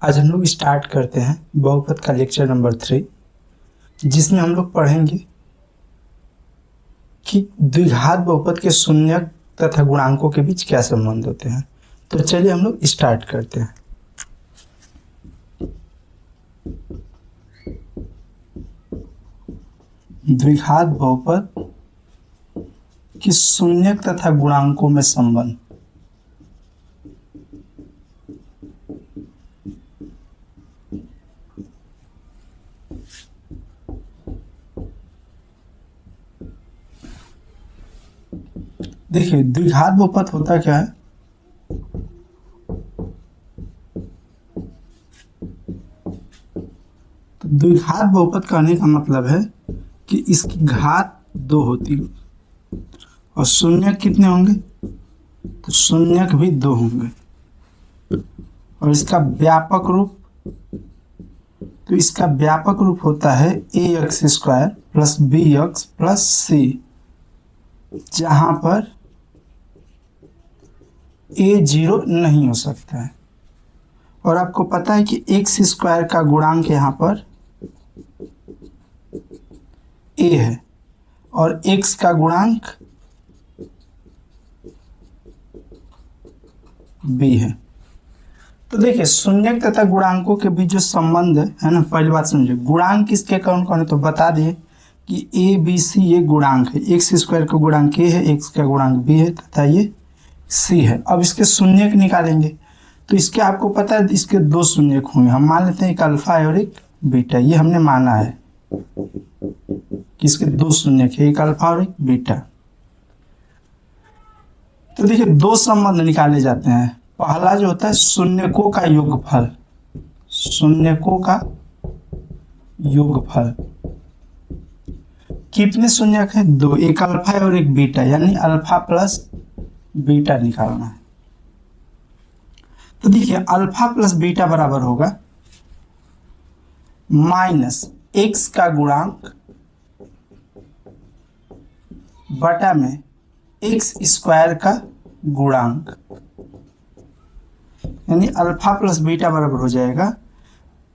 आज हम लोग स्टार्ट करते हैं बहुपद का लेक्चर नंबर 3, जिसमें हम लोग पढ़ेंगे कि द्विघात बहुपद के शून्यक तथा गुणांकों के बीच क्या संबंध होते हैं। तो चलिए हम लोग स्टार्ट करते हैं। द्विघात बहुपद कि शून्यक तथा गुणांकों में संबंध। देखिए द्विघात बहुपद होता क्या है। तो द्विघात बहुपद कहने का मतलब है कि इसकी घात 2 होती है और शून्यक कितने होंगे, तो शून्यक भी 2 होंगे। और इसका व्यापक रूप, तो इसका व्यापक रूप होता है ax² plus bx plus c, जहां पर a 0 नहीं हो सकता है। और आपको पता है कि x² का गुणांक यहाँ पर a है और x का गुणांक b है। तो देखिए शून्यक तथा गुणांकों के बीच जो संबंध है ना, पहली बात समझिए। गुणांक किसके कौन कौन है, तो बता दिए कि a b c ये गुणांक है। x² का गुणांक a है, x का गुणांक b है तथा ये c है। अब इसके शून्यक निकालेंगे तो इसके आपको पता है इसके 2 शून्यक होंगे। हम मान लेते हैं एक अल्फा है और एक बीटा, ये हमने माना है कि इसके 2 शून्यक है, एक अल्फा और एक बीटा। तो देखिए 2 संबंध निकाले जाते हैं। पहला जो होता है शून्यकों का योगफल, शून्यकों का योगफल। कितने शून्यक है, 2, एक अल्फा है और एक बीटा, यानी अल्फा प्लस बीटा निकालना है। तो देखिए अल्फा प्लस बीटा बराबर होगा माइनस x का गुणांक बटा में x² का गुणांक, यानी अल्फा प्लस बीटा बराबर हो जाएगा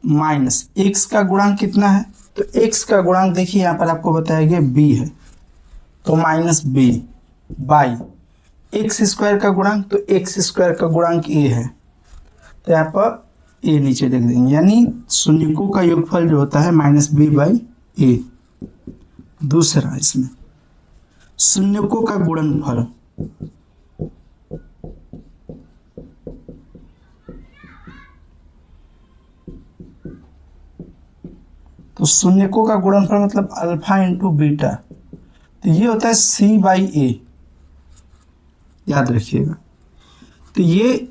माइनस x का गुणांक कितना है, तो x का गुणांक देखिए यहाँ पर आपको बताया गया b है, तो माइनस b बाई x² का गुणांक, तो x² का गुणांक a है, तो यहाँ पर a नीचे लिख देंगे, यानी शून्यकों का योगफल जो होता है माइनस b बाई a। दूसरा इसमें शून्यकों का गुणनफल, तो शून्यकों का गुणनफल मतलब अल्फा इंटू बीटा, तो ये होता है c बाई a, याद रखिएगा। तो ये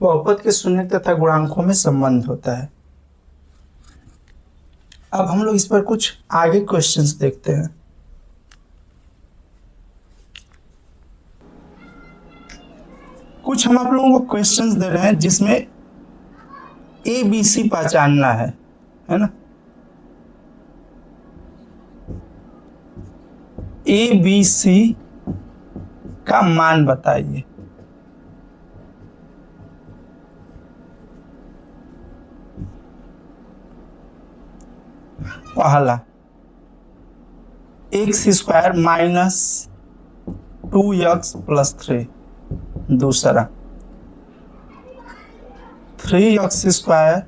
बहुपद के शून्यक तथा गुणांकों में संबंध होता है। अब हम लोग इस पर कुछ आगे क्वेश्चंस देखते हैं। कुछ हम आप लोगों को क्वेश्चंस दे रहे हैं जिसमें ए बी सी पहचानना है ना। ए बी सी का मान बताइए। पहला x² माइनस 2x प्लस 3, दूसरा 3x²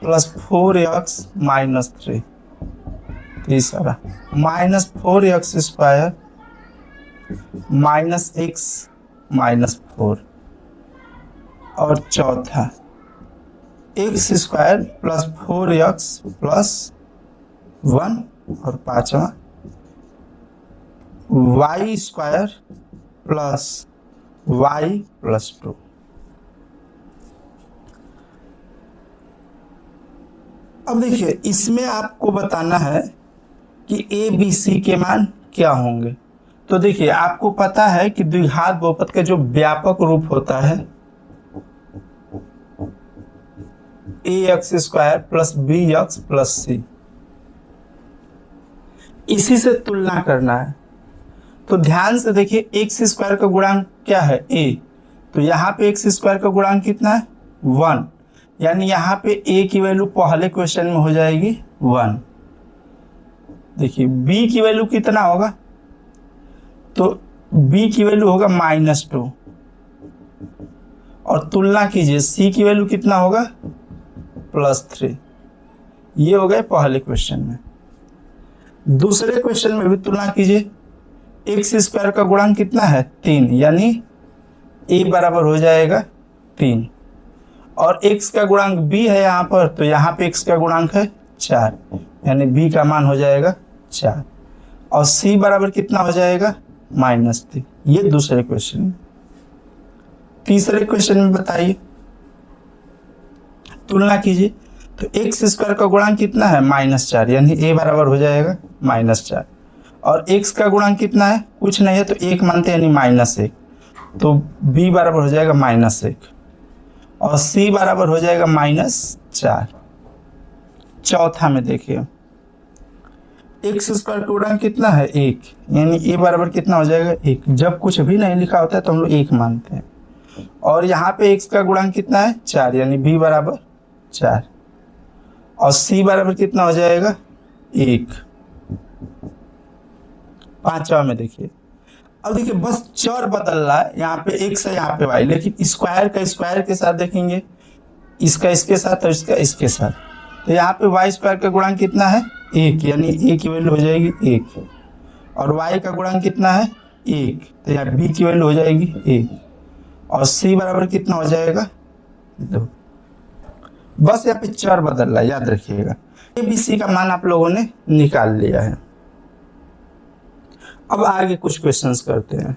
प्लस 4x माइनस 3, तीसरा minus 4x² minus x minus 4, और चौथा x² प्लस 4x प्लस 1, और पांचवा y² प्लस y प्लस 2। अब देखिए इसमें आपको बताना है कि a b c के मान क्या होंगे। तो देखिए आपको पता है कि द्विघात बहुपद का जो व्यापक रूप होता है ax² plus bx plus c, इसी से तुलना करना है। तो ध्यान से देखिए x² का गुणांक क्या है, a, तो यहाँ पे x² का गुणांक कितना है 1, यानी यहाँ पे a की वैल्यू पहले क्वेश्चन में हो जाएगी 1। देखिए b की वैल्यू कितना होगा, तो b की वैल्यू होगा -2 और तुलना कीजिए c की वैल्यू कितना होगा +3। ये हो गए पहले क्वेश्चन में। दूसरे क्वेश्चन में भी तुलना कीजिए, x² का गुणांक कितना है 3, यानी a बराबर हो जाएगा 3 और x का गुणांक b है यहाँ पर, तो यहाँ पे x का गुणांक है 4, यानी b का मान हो जाएगा 4 और c बराबर कितना हो जाएगा -3। ये दूसरे क्वेश्चन में। तीसरे क्वेश्चन में बताइए, तुलना कीजिए, तो x² का गुणांक कितना है -4, यानी a बराबर हो जाएगा -4 और x का गुणांक कितना है, कुछ नहीं है तो 1 मानते हैं, यानी -1, तो b बराबर हो जाएगा -1 और c बराबर हो जाएगा -4। चौथा में देखिए, x² का गुणांक कितना है 1, यानी a बराबर कितना हो जाएगा 1। जब कुछ भी नहीं लिखा होता है तो हम लोग 1 मानते हैं और यहाँ पे x का गुणांक कितना है 4, यानी b बराबर 4 और c बराबर कितना हो जाएगा 1। पांचवा में देखिए, अब देखिए बस चर बदल रहा है, यहाँ पे x है यहाँ पे y, लेकिन स्क्वायर का स्क्वायर के साथ देखेंगे, इसका इसके साथ और इसका इसके साथ, तो यहाँ पे y² का गुणांक कितना है 1, यानी a की वैल्यू हो जाएगी 1 और y का गुणांक कितना है 1, तो यहाँ b की वैल्यू हो जाएगी 1 और c बराबर कितना हो जाएगा 2। बस यहाँ पे चर बदल रहा है, याद रखिएगा। a b c का मान आप लोगों ने निकाल लिया है। अब आगे कुछ क्वेश्चंस करते हैं।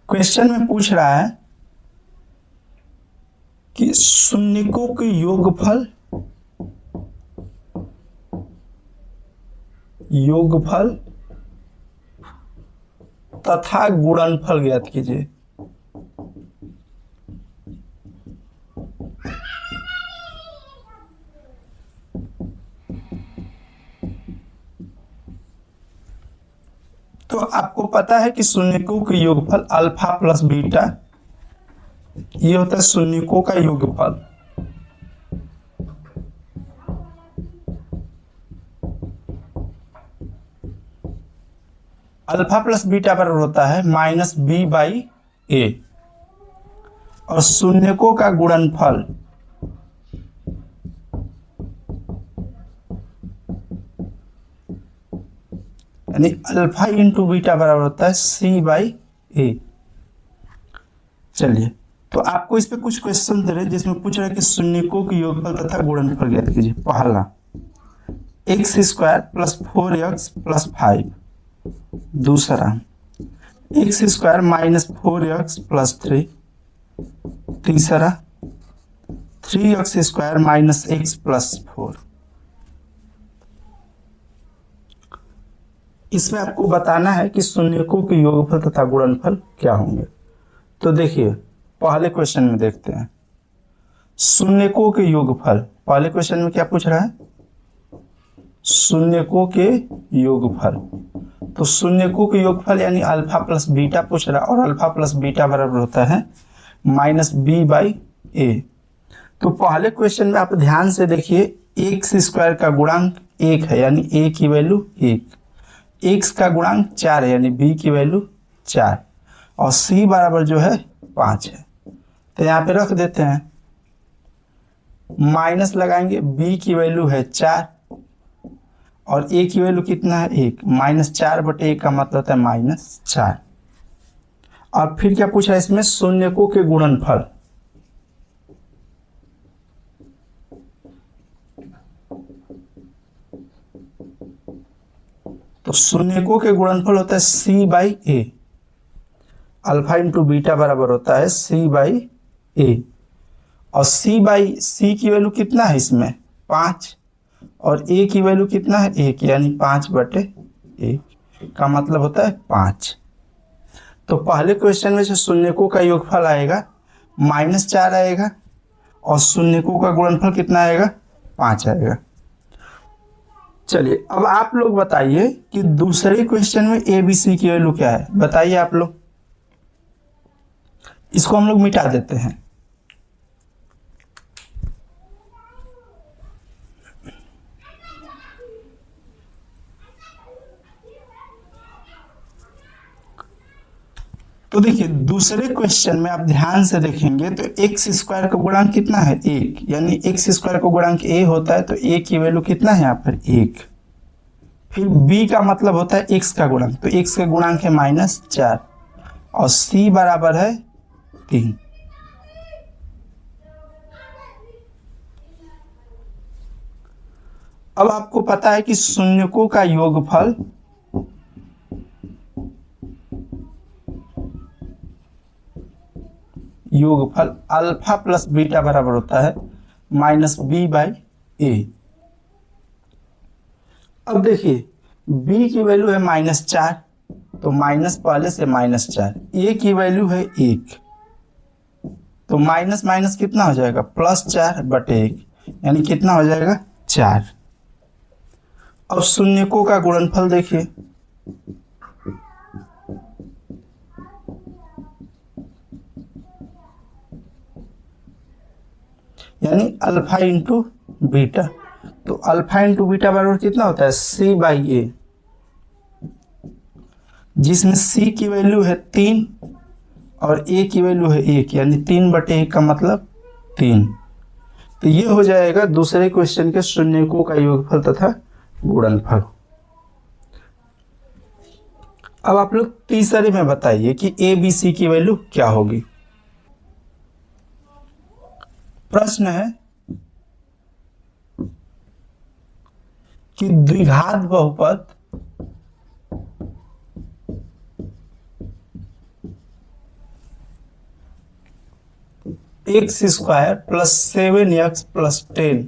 क्वेश्चन में पूछ रहा है कि शून्यकों के योगफल तथा गुणनफल ज्ञात कीजिए। तो आपको पता है कि शून्यकों के योगफल अल्फा प्लस बीटा, ये होता है शून्यकों का योगफल। अल्फा प्लस बीटा बराबर होता है -b/a और शून्यकों का गुणनफल यानी अल्फा इंटू बीटा बराबर होता है c/a। चलिए, तो आपको इस पे कुछ क्वेश्चन दे रहे हैं जिसमें पूछ रहा है कि शून्यकों के योगफल तथा गुणनफल ज्ञात कीजिए। पहला x² + 4x + 5, दूसरा x² - 4x + 3, तीसरा 3x² - x + 4। इसमें आपको बताना है कि शून्यकों के योगफल तथा गुणनफल क्या होंगे। तो देखिए, पहले क्वेश्चन में देखते हैं शून्यकों के योगफल। पहले क्वेश्चन में क्या पूछ रहा है, शून्यकों के योगफल। तो शून्यकों के योगफल यानी अल्फा प्लस बीटा पूछ रहा है और अल्फा प्लस बीटा बराबर होता है -b/a। तो पहले क्वेश्चन में आप ध्यान से देखिए, x² का गुणांक 1 है, यानी a की वैल्यू 1, x का गुणांक 4 है, यानी b की वैल्यू 4 और c बराबर जो है 5 है। तो यहाँ पे रख देते हैं, माइनस लगाएंगे, b की वैल्यू है 4 और a की वैल्यू कितना है 1, -4/1 का मतलब होता है -4। और फिर क्या पूछा है इसमें, शून्यकों के गुणनफल। तो शून्यकों के गुणनफल होता है c/a, अल्फा इंटू बीटा बराबर होता है c/a और c की वैल्यू कितना है इसमें 5 और a की वैल्यू कितना है 1, यानी 5/1 का मतलब होता है 5। तो पहले क्वेश्चन में से शून्यकों का योगफल आएगा -4 आएगा और शून्यकों का गुणनफल कितना आएगा, 5 आएगा। चलिए अब आप लोग बताइए कि दूसरे क्वेश्चन में ए बी सी की वैल्यू क्या है, बताइए आप लोग। इसको हम लोग मिटा देते हैं। तो देखिए दूसरे क्वेश्चन में आप ध्यान से देखेंगे तो एक्स स्क्वायर का गुणांक कितना है, 1, यानी एक्स स्क्वायर का गुणांक ए होता है तो ए की वैल्यू कितना है यहाँ पर, 1। फिर बी का मतलब होता है एक्स का गुणांक, तो एक्स का गुणांक है -4 और सी बराबर है 3। अब आपको पता है कि शून्यकों का योगफल अल्फा प्लस बीटा बराबर होता है -b/a। अब देखिए b की वैल्यू है -4 तो माइनस पहले से -4, a की वैल्यू है 1 तो माइनस माइनस कितना हो जाएगा, +4/1, यानी कितना हो जाएगा 4। अब शून्यकों का गुणनफल देखिए, यानी अल्फा इंटू बीटा, तो अल्फा इंटू बीटा बराबर कितना होता है, c/a, जिसमें c की वैल्यू है 3 और a की वैल्यू है 1, यानी 3/1 का मतलब 3। तो ये हो जाएगा दूसरे क्वेश्चन के शून्यकों का योगफल तथा गुणनफल। अब आप लोग तीसरे में बताइए कि a b c की वैल्यू क्या होगी। प्रश्न है कि द्विघात बहुपद x² + 7x + 10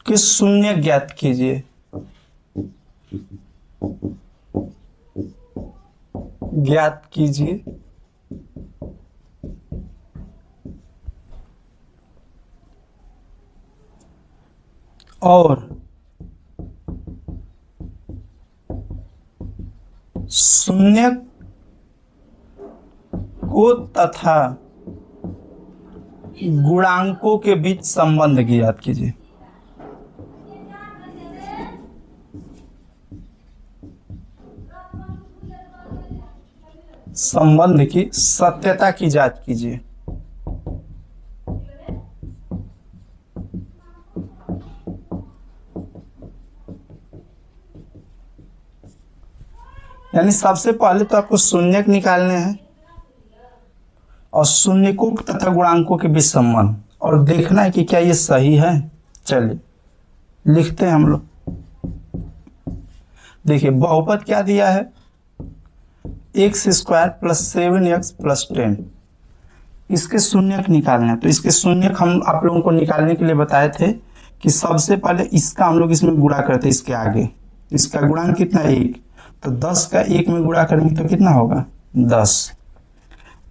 के शून्य ज्ञात कीजिए। और शून्य को तथा गुणांकों के बीच संबंध ज्ञात कीजिए। संबंध की सत्यता की जांच कीजिए। यानी सबसे पहले तो आपको शून्यक निकालने हैं और शून्यकों तथा गुणांकों के बीच संबंध, और देखना है कि क्या ये सही है। चलिए लिखते हैं हम लोग। देखिए बहुपद क्या दिया है, x² + 7x + 10, इसके शून्यक निकालना है। तो इसके शून्यक हम आप लोगों को निकालने के लिए बताए थे कि सबसे पहले इसका हम लोग इसमें गुणा करते हैं, इसके आगे इसका गुणांक कितना है, 1, तो 10 का 1 में गुणा करेंगे तो कितना होगा, 10।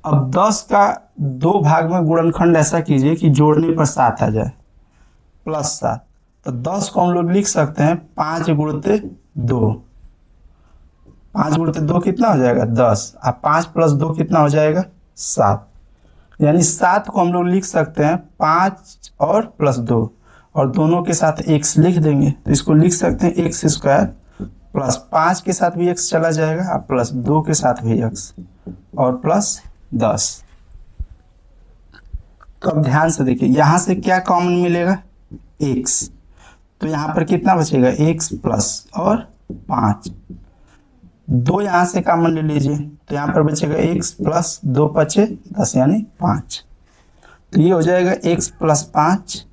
अब 10 का 2 भाग में गुणनखंड ऐसा कीजिए कि जोड़ने पर 7 आ जाए, +7, तो 10 को हम लोग लिख सकते हैं 5 × 2, 5 × 2 कितना हो जाएगा, 10, अब 5 + 2 कितना हो जाएगा, 7, यानी 7 को हम लोग लिख सकते हैं 5 और +2, और दोनों के साथ x लिख देंगे, तो इसको लिख सकते हैं x² + 5 के साथ भी x चला जाएगा, अब +2 के साथ भी x, और +10। तो अब ध्यान से देखिए यहां से क्या कॉमन मिलेगा, x, तो यहां पर कितना बचेगा, x प्लस और 5, 2 यहां से कॉमन ले लीजिए, तो यहां पर बचेगा x + 2 × 5 = 10, यानी 5। तो ये हो जाएगा x + 5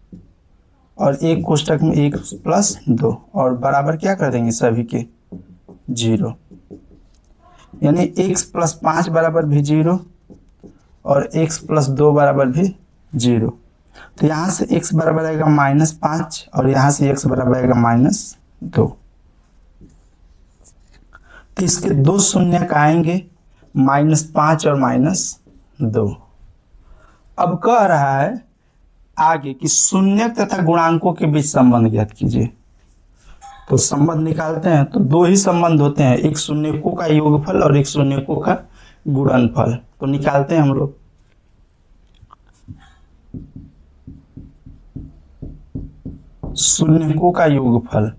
और एक कोष्टक में x + 2, और बराबर क्या कर देंगे सभी के 0, यानी x + 5 बराबर भी 0 और x + 2 बराबर भी 0। तो यहाँ से x बराबर आएगा -5 और यहाँ से x बराबर आएगा -2। तो इसके 2 शून्यक आएंगे, -5 और -2। अब कह रहा है आगे कि शून्यक तथा गुणांकों के बीच संबंध ज्ञात कीजिए। तो संबंध निकालते हैं तो दो ही संबंध होते हैं, एक शून्यकों का योगफल और एक शून्यकों का गुणनफल। तो निकालते हैं हम लोग। शून्यकों का योगफल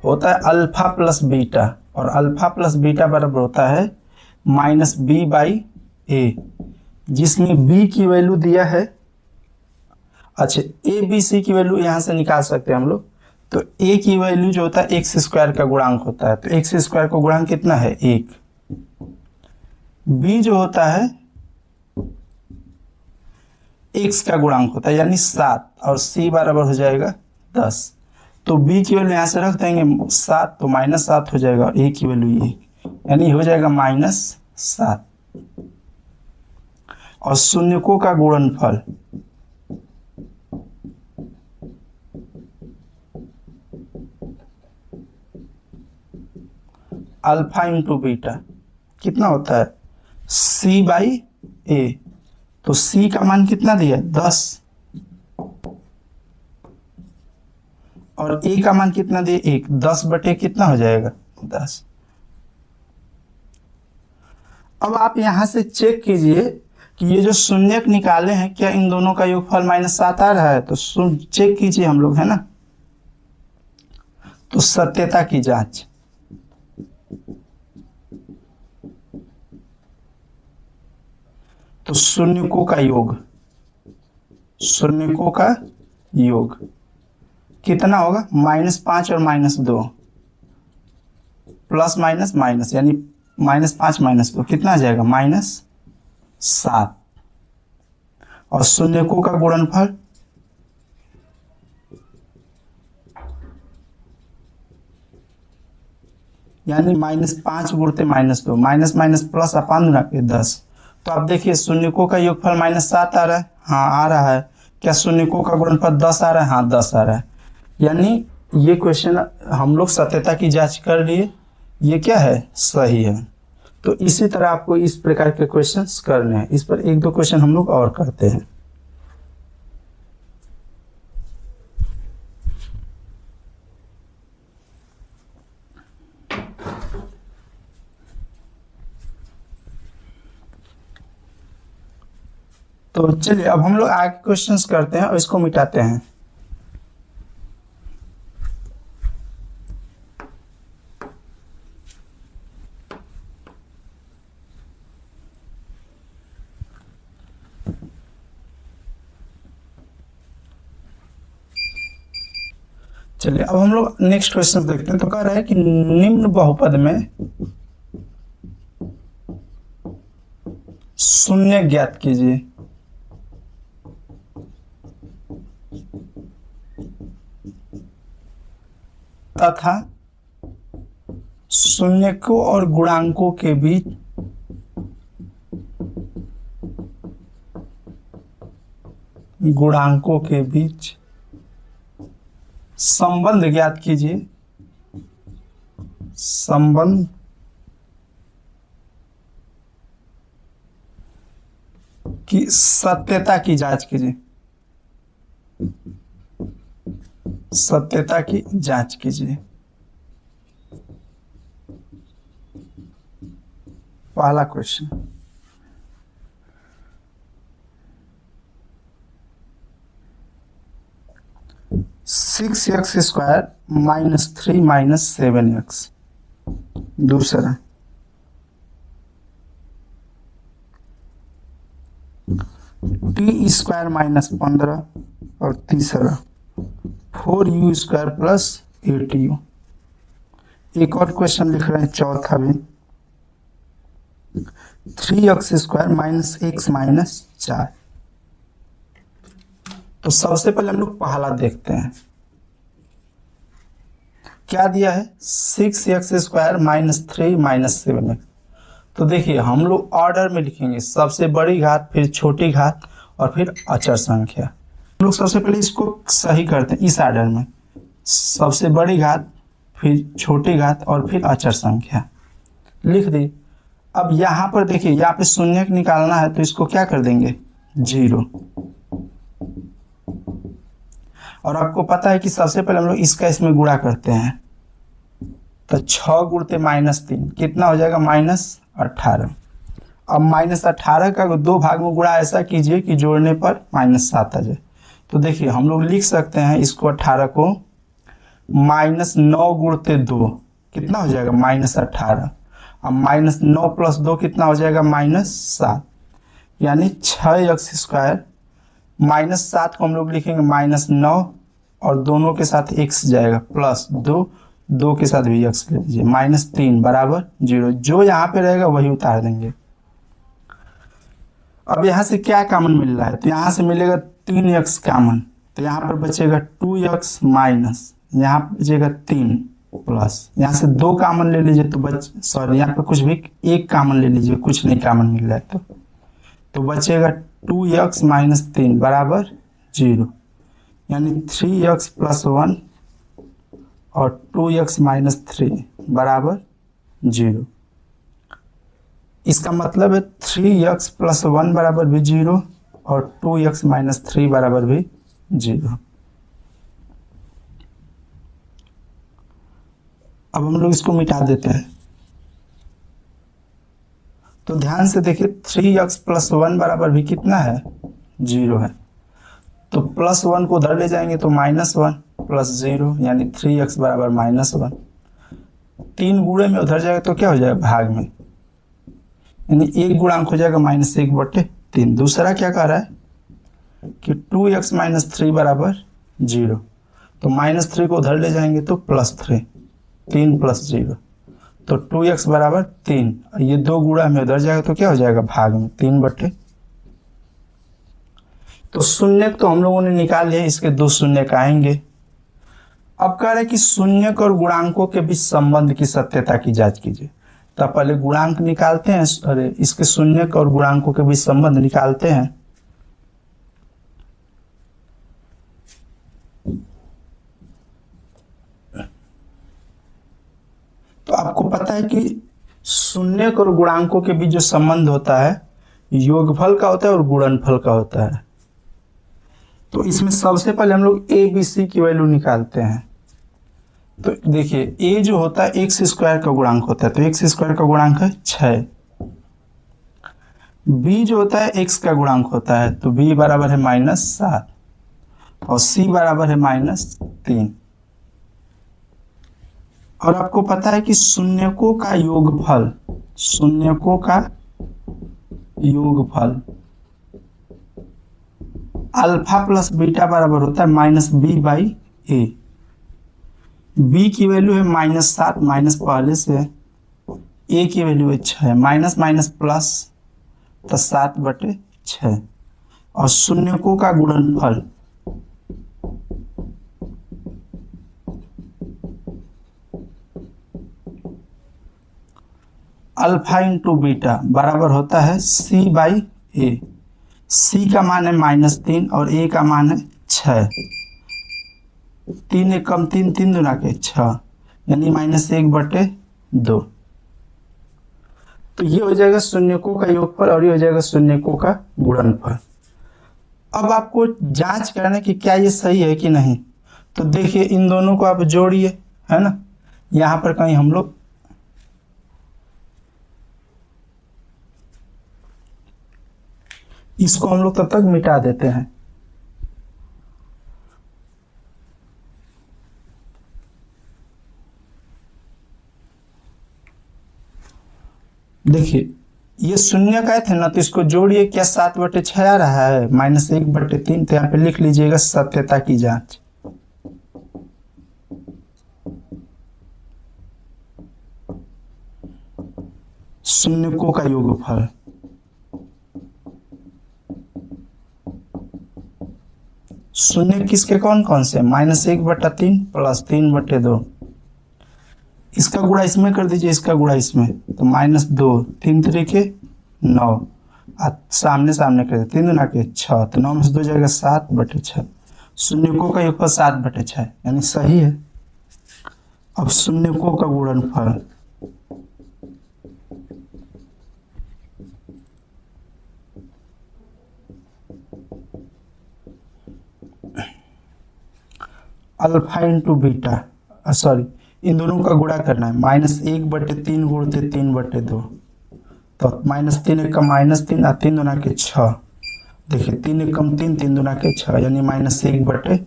होता है अल्फा प्लस बीटा, और अल्फा प्लस बीटा बराबर होता है माइनस बी बाई ए, जिसमें बी की वैल्यू दिया है। अच्छा, ए बी सी की वैल्यू यहां से निकाल सकते हैं हम लोग। तो ए की वैल्यू जो होता है एक्स स्क्वायर का गुणांक होता है, तो एक्स स्क्वायर का गुणांक कितना है 1। बी जो होता है एक्स का गुणांक होता है यानी 7, और सी बराबर हो जाएगा 10। तो बी की वैल्यू यहां से रख देंगे 7, तो -7 हो जाएगा, और ए की वैल्यू 1 यानी हो जाएगा -7। और शून्यकों का गुणनफल अल्फा इंटू बीटा कितना होता है सी बाई ए। तो सी का मान कितना दिया 10, और ए का मान कितना दिया 1। 10 बटे कितना हो जाएगा 10। अब आप यहां से चेक कीजिए कि ये जो शून्यक निकाले हैं क्या इन दोनों का योगफल -7 आ रहा है। तो चेक कीजिए हम लोग, है ना। तो सत्यता की जांच, तो शून्यकों का योग, शून्यकों का योग कितना होगा -5 और -2 प्लस माइनस माइनस, यानी -5 -2 कितना आ जाएगा -7। और शून्यकों का गुणनफल यानी -5 गुणते -2, माइनस माइनस प्लस अपान 10। तो आप देखिए शून्यकों का योगफल -7 आ रहा है, हाँ आ रहा है। क्या शून्यकों का गुणनफल 10 आ रहा है, हाँ 10 आ रहा है। यानी ये क्वेश्चन हम लोग सत्यता की जांच कर लिए, ये क्या है सही है। तो इसी तरह आपको इस प्रकार के क्वेश्चंस करने हैं। इस पर 1-2 क्वेश्चन हम लोग और करते हैं। तो चलिए अब हम लोग आगे क्वेश्चंस करते हैं और इसको मिटाते हैं। चलिए अब हम लोग नेक्स्ट क्वेश्चन देखते हैं। तो कह रहा है कि निम्न बहुपद में शून्य ज्ञात कीजिए। तथा शून्यकों और गुणांकों के बीच संबंध ज्ञात कीजिए। संबंध की सत्यता की जांच कीजिए। सत्यता की जांच कीजिए। पहला question, six x square -3 -7x। दूसरा, टी स्क्वायर -15। और तीसरा 4u स्क्वायर प्लस 8u। एक और क्वेश्चन लिख रहे हैं चौथा भी, 3x स्क्वायर -x -4। तो सबसे पहले हम लोग पहला देखते हैं क्या दिया है 6x स्क्वायर -3 -7x। तो देखिए हम लोग ऑर्डर में लिखेंगे, सबसे बड़ी घात, फिर छोटी घात, और फिर अचर संख्या। हम लोग सबसे पहले इसको सही करते हैं इस ऑर्डर में, सबसे बड़ी घात, फिर छोटी घात, और फिर अचर संख्या लिख दी। अब यहाँ पर देखिए, यहाँ पे शून्यक निकालना है तो इसको क्या कर देंगे 0। और आपको पता है कि सबसे पहले हम लोग इसका इसमें गुणा करते हैं, तो 6 गुणते -3 कितना हो जाएगा -18। अब -18 का 2 भाग में गुणा ऐसा कीजिए कि जोड़ने पर -7 आ जाए। तो देखिए हम लोग लिख सकते हैं इसको 18 को -9 गुणते 2 कितना हो जाएगा -18। अब -9 + 2 कितना हो जाएगा -7, यानी 6x²। -7 को हम लोग लिखेंगे -9 और दोनों के साथ x जाएगा +2, 2 के साथ भी x ले लीजिए, -3 बराबर 0। जो यहाँ पे रहेगा वही उतार देंगे। अब यहाँ से क्या कॉमन मिल रहा है, तो यहाँ से मिलेगा 3x कॉमन, तो यहाँ पर बचेगा 2x माइनस, यहाँ पर बचेगा 3 प्लस, यहाँ से 2 कॉमन ले लीजिए तो यहाँ पर कुछ भी 1 कॉमन ले लीजिए, कुछ नहीं कॉमन मिल रहा है तो बचेगा 2x - 3 बराबर 0, यानी 3x + 1 और 2x - 3 बराबर 0। इसका मतलब है 3x + 1 बराबर भी 0 और 2x - 3 बराबर भी 0। अब हम लोग इसको मिटा देते हैं। तो ध्यान से देखिए 3x + 1 बराबर भी कितना है 0 है, तो +1 को उधर ले जाएंगे तो -1 + 0 यानी 3x बराबर -1। 3 गुणे में उधर जाएगा तो क्या हो जाएगा भाग में, यानी 1 गुणांक हो जाएगा -1/3। दूसरा क्या कह रहा है कि 2x - 3 बराबर 0, तो -3 को उधर ले जाएंगे तो +3, 3 + 0 तो 2x बराबर 3। ये 2 गुणा में उधर जाएगा तो क्या हो जाएगा भाग में 3/। तो शून्यक तो हम लोगों ने निकाल लिया, इसके 2 शून्यक आएंगे। अब कह रहे हैं कि शून्यक और गुणांकों के बीच संबंध की सत्यता की जांच कीजिए। तो पहले गुणांक निकालते हैं, अरे इसके शून्यक और गुणांकों के बीच संबंध निकालते हैं। तो आपको पता है कि शून्यक और गुणांकों के बीच जो संबंध होता है योगफल का होता है और गुणनफल का होता है। तो इसमें सबसे पहले हम लोग a b c की वैल्यू निकालते हैं। तो देखिए a जो होता है x² का गुणांक होता है, तो x² का गुणांक है 6। b जो होता है x का गुणांक होता है, तो b बराबर है -7 और c बराबर है -3। और आपको पता है कि शून्यकों का योगफल, शून्यकों का योगफल अल्फा + बीटा बराबर होता है -b/a। b की वैल्यू है -7 माइनस पहले से, a की वैल्यू है 6, माइनस माइनस प्लस तो 7/6। और शून्यकों का गुणनफल अल्फा × बीटा बराबर होता है c/a। c का मान है -3 और a का मान है 6। 3 × 1 = 3, 3 × 2 = 6, यानी -1/2। तो ये हो जाएगा शून्यकों का योगफल और ये हो जाएगा शून्यकों का गुणनफल। अब आपको जांच करना है कि क्या ये सही है कि नहीं। तो देखिए इन दोनों को आप जोड़िए, है ना। यहाँ पर कहीं हम लोग इसको हम लोग तब तक मिटा देते हैं। देखिए ये शून्य का थे ना, तो इसको जोड़िए, क्या 7/6 आ रहा है -1/3। तो यहाँ पे लिख लीजिएगा सत्यता की जांच। शून्यकों का योगफल शून्य किसके कौन कौन से, -1/3 + 3/2। इसका गुणा इसमें कर दीजिए, इसका गुणा इसमें, तो -2, 3 × 3 = 9, सामने सामने कर 3 × 2 = 6, तो 9 में से 2 जाएगा 7/6। शून्यकों का योगफल 7/6 यानी सही है। अब शून्यकों का गुणनफल अल्फा इंटू बीटा, सॉरी इन दोनों का गुणा करना है। -1/3 गुणते 3/2, तो -3 एक का -3 और 3 दूना के 6। देखिए 3 एक कम 3, 3 दूना के 6 यानी -1/2।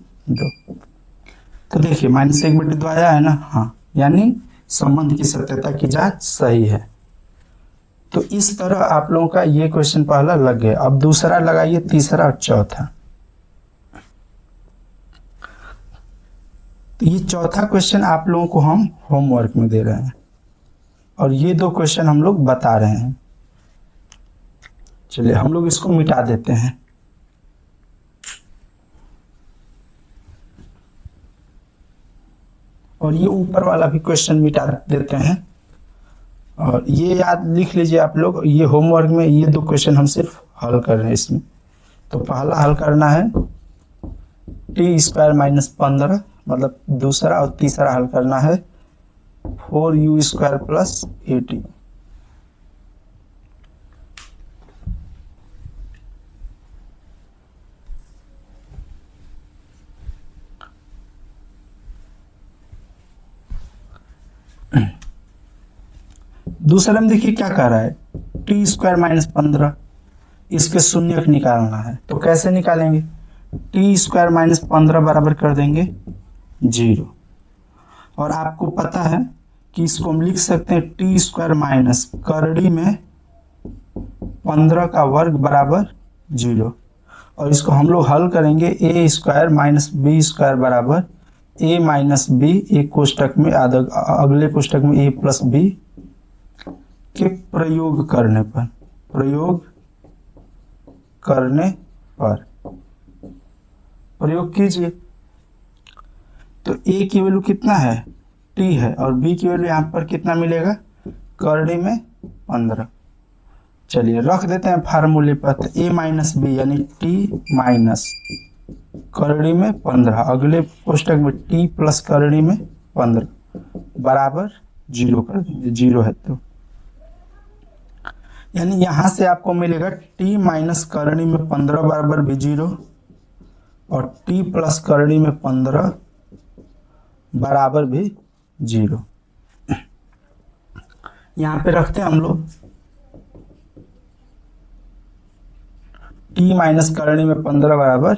तो देखिए -1/2 आया है ना, हाँ, यानी संबंध की सत्यता की जांच सही है। तो इस तरह आप लोगों का ये क्वेश्चन पहला लग गया। अब दूसरा लगाइए, तीसरा और चौथा। तो ये चौथा क्वेश्चन आप लोगों को हम होमवर्क में दे रहे हैं और ये 2 क्वेश्चन हम लोग बता रहे हैं। चलिए हम लोग इसको मिटा देते हैं। और ये ऊपर वाला भी क्वेश्चन मिटा देते हैं। और ये याद लिख लीजिए आप लोग, ये होमवर्क में ये 2 क्वेश्चन हम सिर्फ हल कर रहे हैं इसमें। तो पहला हल करना है t² - 15, मतलब दूसरा, और तीसरा हल करना है 4u² + 80। दूसरे में देखिए क्या कह रहा है, t² - 15, इसके शून्यक निकालना है। तो कैसे निकालेंगे, t² - 15 बराबर कर देंगे 0। और आपको पता है कि इसको हम लिख सकते हैं t² करड़ी में 15 का वर्ग बराबर 0। और इसको हम लोग हल करेंगे a² - b² बराबर a - b, एक कोष्टक में अगले कोष्टक में a + b के प्रयोग करने पर, प्रयोग कीजिए। तो a की वैल्यू कितना है, t है, और b की वैल्यू यहाँ पर कितना मिलेगा, करड़ी में 15। चलिए रख देते हैं फार्मूले पर। तो a - b यानी t - करड़ी में 15, अगले कोष्टक में t + करड़ी में 15 बराबर 0 कर देंगे, 0 है तो यानी यहां से आपको मिलेगा t - करड़ी में 15 बराबर भी 0 और t + करड़ी में 15 बराबर भी 0। यहाँ पे रखते हैं हम लोग t - करड़ी में 15 बराबर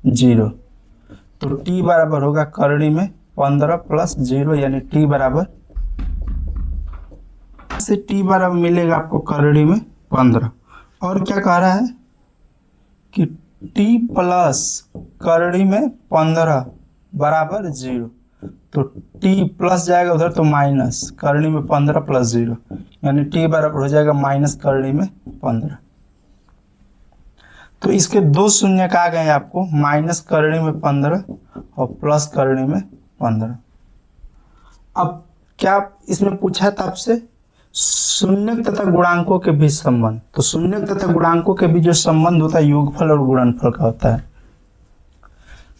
0। तो t बराबर होगा करड़ी में 15 + 0 यानी t बराबर से t बराबर मिलेगा आपको करड़ी में 15। और क्या कह रहा है कि t + करड़ी में 15 बराबर 0। तो t प्लस जाएगा उधर तो माइनस, करड़ी में 15 + 0 यानी t बराबर हो जाएगा - करड़ी में 15। तो इसके 2 शून्यक आ गए आपको, - करड़ी में 15 और प्लस करड़ी में 15। अब क्या इसमें पूछा था आपसे, शून्यक तथा गुणांकों के बीच संबंध। तो शून्यक तथा गुणांकों के बीच जो संबंध होता है योगफल और गुणनफल का होता है।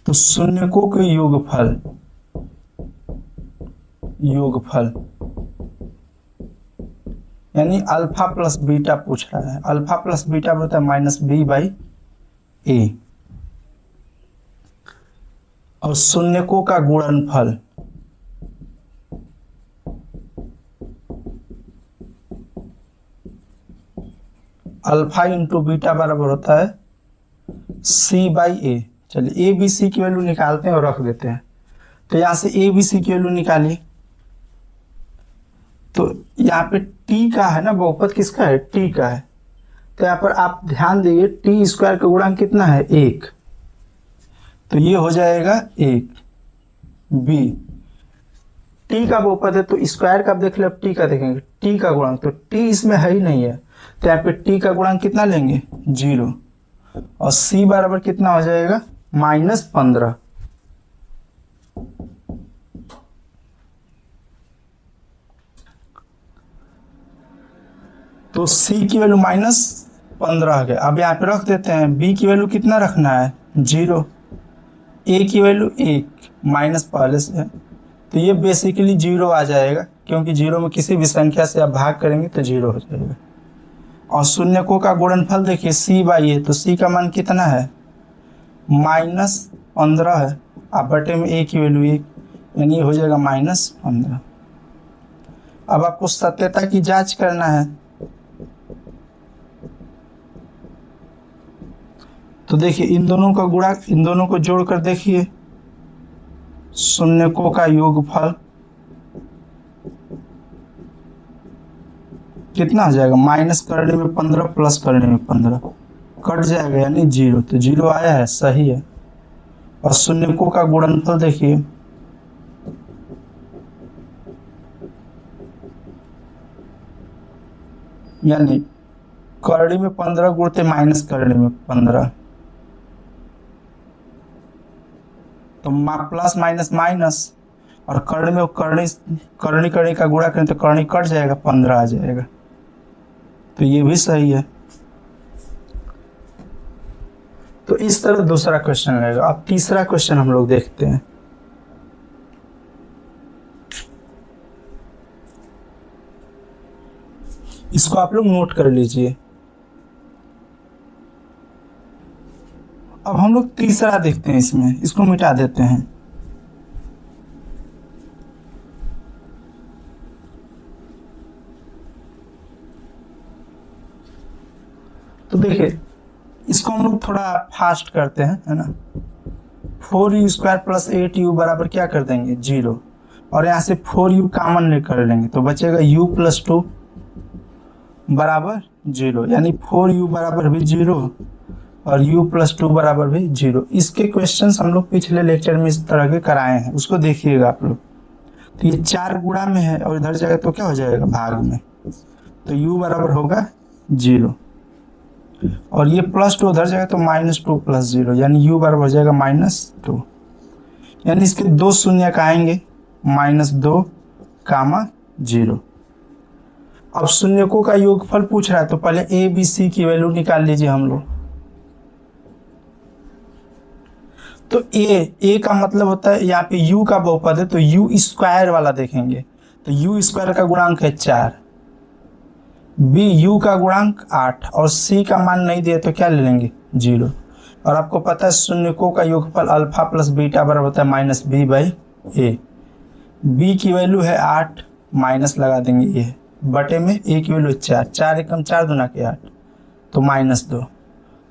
तो शून्यकों के योगफल यानी अल्फा + बीटा पूछ रहा है। अल्फा + बीटा होता है -b/a। और शून्यकों का गुणनफल अल्फा इंटू बीटा बराबर होता है c/a। चलिए a b c की वैल्यू निकालते हैं और रख देते हैं। तो यहाँ से a b c की वैल्यू निकालिए। तो यहाँ पे t का है ना, बहुपद किसका है, t का है। तो यहाँ पर आप ध्यान दीजिए t² का गुणांक कितना है, 1। तो ये हो जाएगा 1। b t का बहुपद है तो स्क्वायर का आप देख ले, अब t का देखेंगे, t का गुणांक, तो t इसमें है ही नहीं है। तो यहाँ पे t का गुणांक कितना लेंगे, 0। और c बराबर कितना हो जाएगा, -15। तो c की वैल्यू -15 है। अब यहाँ पे रख देते हैं, b की वैल्यू कितना रखना है, 0। a की वैल्यू 1 माइनस पहले से है, तो ये बेसिकली 0 आ जाएगा, क्योंकि 0 में किसी भी संख्या से आप भाग करेंगे तो 0 हो जाएगा। और शून्यकों का गुणनफल देखिए c/a, तो c का मान कितना है, -15 है। अब बटे में ए की वैल्यू 1, यानी ये हो जाएगा -15। अब आपको सत्यता की जांच करना है, तो देखिए इन दोनों का गुणा, इन दोनों को जोड़कर देखिए, शून्यकों का योगफल कितना हो जाएगा, माइनस करने में 15 प्लस करने में 15 कट जाएगा, यानी 0। तो 0 आया है, सही है। और शून्यकों का गुणनफल देखिए, यानी करने में 15 गुणते माइनस करने में 15, तो प्लस माइनस माइनस, और करने में करनी का गुणा करें तो करनी कट जाएगा, 15 आ जाएगा। तो ये भी सही है। तो इस तरह दूसरा क्वेश्चन रहेगा। अब तीसरा क्वेश्चन हम लोग देखते हैं। इसको आप लोग नोट कर लीजिए। अब हम लोग तीसरा देखते हैं, इसमें इसको मिटा देते हैं। तो देखिए इसको हम लोग थोड़ा फास्ट करते हैं, है ना। 4u² + 8u बराबर क्या कर देंगे, 0, और यहाँ से 4u कॉमन लेकर लेंगे तो बचेगा u + 2 बराबर 0, यानी 4u बराबर भी 0 और u + 2 बराबर भी 0। इसके क्वेश्चंस हम लोग पिछले लेक्चर में इस तरह के कराए हैं, उसको देखिएगा आप लोग। तो ये 4 गुणा में है और इधर जाएगा तो क्या हो जाएगा, भाग में, तो u बराबर होगा 0, और ये +2 उधर जाएगा तो -2 + 0, यानी u बराबर हो जाएगा -2। यानी इसके 2 शून्य आएंगे, -2, 0। अब शून्यकों का योगफल पूछ रहा है, तो पहले a b c की वैल्यू निकाल लीजिए हम लोग। तो a का मतलब होता है, यहाँ पे u का बहुपद है तो u² वाला देखेंगे, तो u² का गुणांक है 4, b u का गुणांक 8, और c का मान नहीं दिया तो क्या ले लेंगे, 0। और आपको पता है शून्यकों का योगफल अल्फा + बीटा बराबर होता है -b/a। b की वैल्यू है 8, माइनस लगा देंगे a बटे में, a की वैल्यू 4, 4 एकम 4 दूना के 8, तो -2,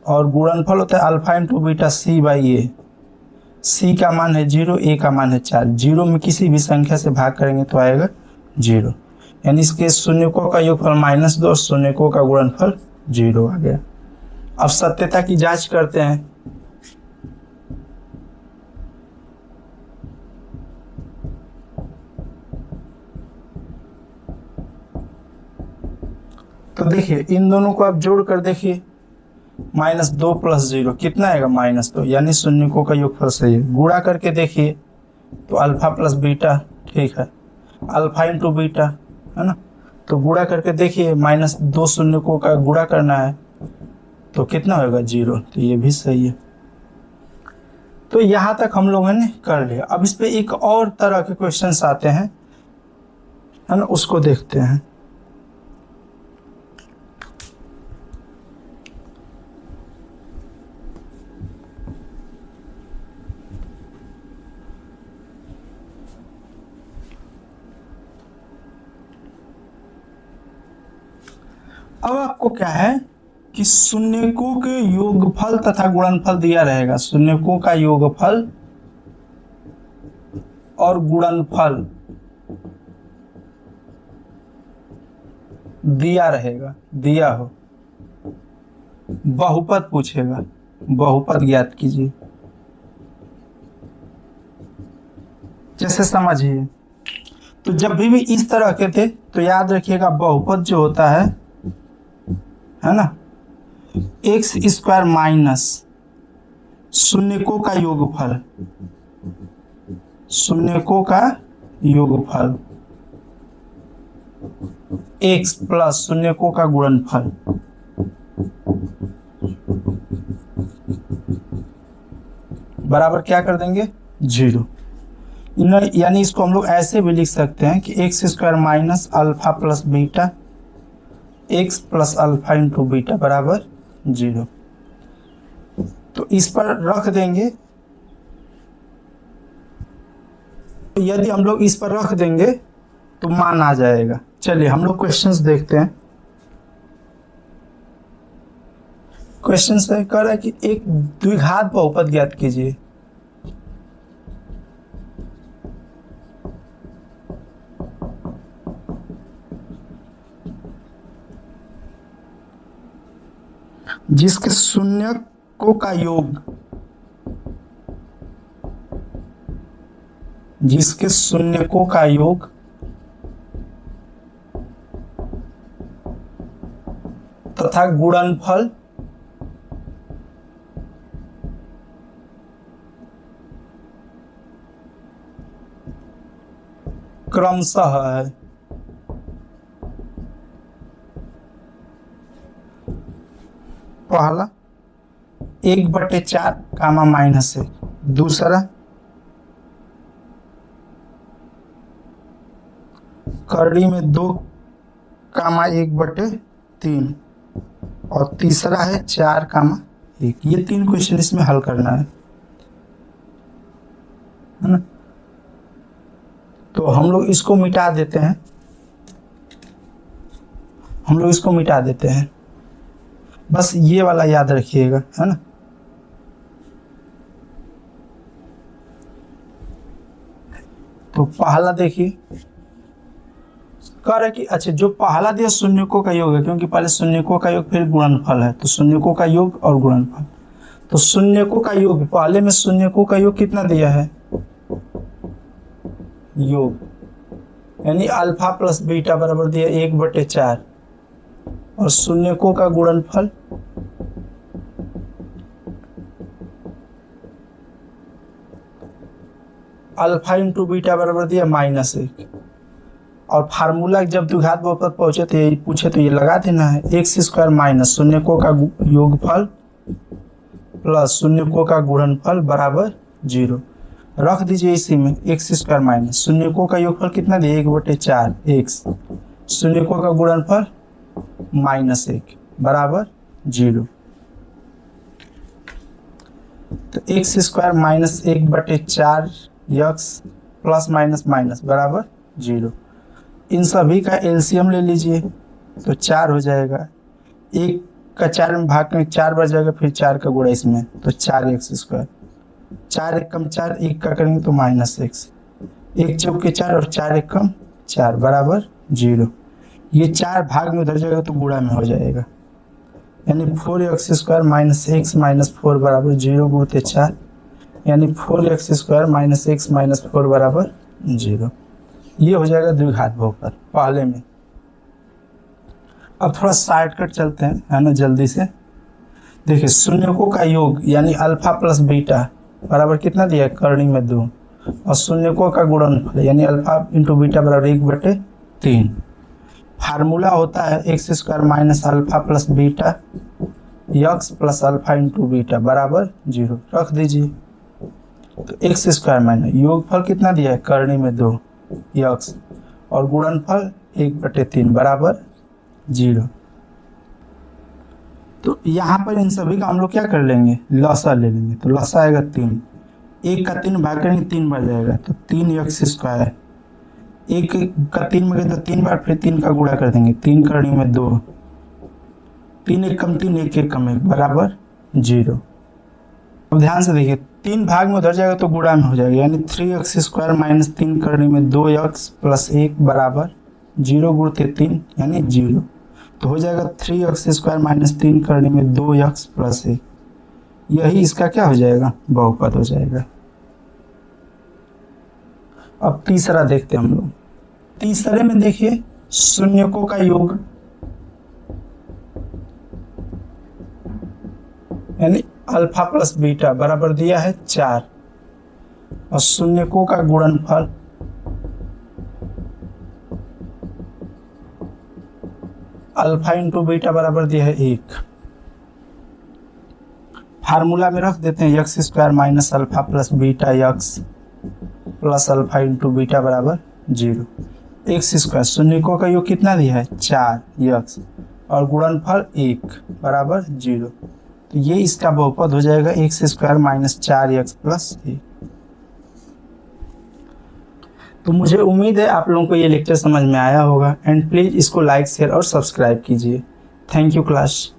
और गुणनफल होता है अल्फा × बीटा c/a। c का मान है 0, a का मान है 4, 0 में किसी भी संख्या से भाग करेंगे तो आएगा 0, यानी इसके शून्यकों का योगफल -2, शून्यकों का गुणनफल 0 आ गया। अब सत्यता की जांच करते हैं। तो देखिए इन दोनों को आप जोड़ कर देखिए, -2 + 0 कितना आएगा, -2, यानी शून्यकों का योगफल सही है। गुणा करके देखिए तो अल्फा + बीटा, ठीक है, अल्फा × बीटा, है ना। तो गुणा करके देखिए, -2 शून्यकों का गुणा करना है तो कितना होगा, 0, तो ये भी सही है। तो यहाँ तक हम लोगों ने कर लिया। अब इस पे एक और तरह के क्वेश्चंस आते हैं, है ना, उसको देखते हैं। अब आपको क्या है कि शून्यकों के योगफल तथा गुणनफल दिया रहेगा, शून्यकों का योगफल और गुणनफल दिया रहेगा, दिया हो, बहुपद पूछेगा, बहुपद ज्ञात कीजिए। जैसे समझिए, तो जब भी इस तरह के थे तो याद रखिएगा बहुपद जो होता है ना, x² माइनस शून्यकों का योगफल, शून्यकों का योगफल x प्लस शून्यकों का गुणनफल, बराबर क्या कर देंगे, 0। यानी इसको हम लोग ऐसे भी लिख सकते हैं कि x² minus alpha plus beta x plus alpha into beta बराबर 0। तो इस पर रख देंगे यदि हम लोग इस पर रख देंगे तो मान आ जाएगा। चलिए हम लोग क्वेश्चंस देखते हैं। क्वेश्चंस में कह रहा है कि एक द्विघात बहुपद ज्ञात कीजिए। जिसके शून्यकों का योग तथा गुणनफल क्रमशः है। पहला 1/4 कामा -1, दूसरा करड़ी में 2 कामा 1/3 और तीसरा है 4 कामा 1। ये 3 क्वेश्चन इसमें हल करना है ना। तो हम लोग इसको मिटा देते हैं, बस ये वाला याद रखिएगा, है ना। तो पहला देखिए कह रहा है कि अच्छा जो पहला दिया शून्यकों का योग है, क्योंकि पहले शून्यकों का योग फिर गुणनफल है, तो शून्यकों का योग और गुणनफल। तो शून्यकों का योग, पहले में शून्यकों का योग कितना दिया है, योग, यानी अल्फा प्लस बीटा बराबर दिया 1/4 और शून्यकों का गुणनफल अल्फा इंटू बीटा बराबर दिया -1। और फार्मूला जब द्विघात बहुपद पहुंचे तो ये पूछे तो ये लगा देना है, x² माइनस शून्यकों का योगफल प्लस शून्यकों का गुणनफल बराबर 0। रख दीजिए इसी में x² माइनस शून्यकों का योगफल कितना दिया 1/4 x, शून्यकों का गुणनफल -1 बराबर 0। तो x² minus 1/4 x plus minus minus बराबर 0। इन सभी का एलसीएम ले लीजिए तो 4 हो जाएगा। 1 का 4 में भाग में 4 बढ़ जाएगा, फिर 4 का गुणा इसमें तो 4x²। 4 एकम 4, 1 का करेंगे तो -x, 1 चौके 4 और 4 एकम 4 बराबर 0। ये 4 भाग में उधर जाएगा तो गुणा में हो जाएगा, यानी 4x² माइनस x माइनस 4 बराबर 0 गुणते 4, यानी 4x² माइनस x माइनस 4 बराबर 0। ये हो जाएगा द्विघात बहुपद पहले में। अब थोड़ा शॉर्टकट चलते हैं, है ना, जल्दी से देखिए। शून्यकों का योग यानी अल्फा प्लस बीटा बराबर कितना दिया है, करणी में 2, और शून्यकों का गुणनफल यानी अल्फा इंटू बीटा बराबर 1/3। फार्मूला होता है x² minus alpha plus beta x plus alpha into beta बराबर 0। रख दीजिए तो x² माइनस योगफल कितना दिया है, करणी में 2 x और गुणनफल 1/3 बराबर 0। तो यहाँ पर इन सभी का हम लोग क्या कर लेंगे, लसा ले लेंगे। तो लसा आएगा 3, 1 का 3 भाग करेंगे 3 बढ़ जाएगा तो 3x²। 1 का 3 में गए तो 3 बार, फिर 3 का गुणा कर देंगे, 3 करणी में 2, 3 एकम 3, 1 एकम 1 बराबर 0। अब ध्यान से देखिए, 3 भाग में उधर जाएगा तो गुणा में हो जाएगा, यानी 3x² माइनस 3 करणी में 2x प्लस 1 बराबर 0 गुणते 3 यानी 0। तो हो जाएगा 3x² माइनस 3 करणी में 2x प्लस 1। यही इसका क्या हो जाएगा, बहुपद हो जाएगा। अब तीसरा देखते हैं हम लोग। तीसरे में देखिए शून्यकों का योग यानी अल्फा प्लस बीटा बराबर दिया है 4 और शून्यकों का गुणनफल अल्फा इंटू बीटा बराबर दिया है 1। फार्मूला में रख देते हैं x² minus alpha plus beta x plus alpha into beta बराबर 0। x² शून्यकों का योग कितना दिया है 4x और गुणनफल 1 बराबर 0। तो ये इसका बहुपद हो जाएगा x² माइनस 4x प्लस 1। तो मुझे उम्मीद है आप लोगों को ये लेक्चर समझ में आया होगा, एंड प्लीज़ इसको लाइक शेयर और सब्सक्राइब कीजिए। Thank you class.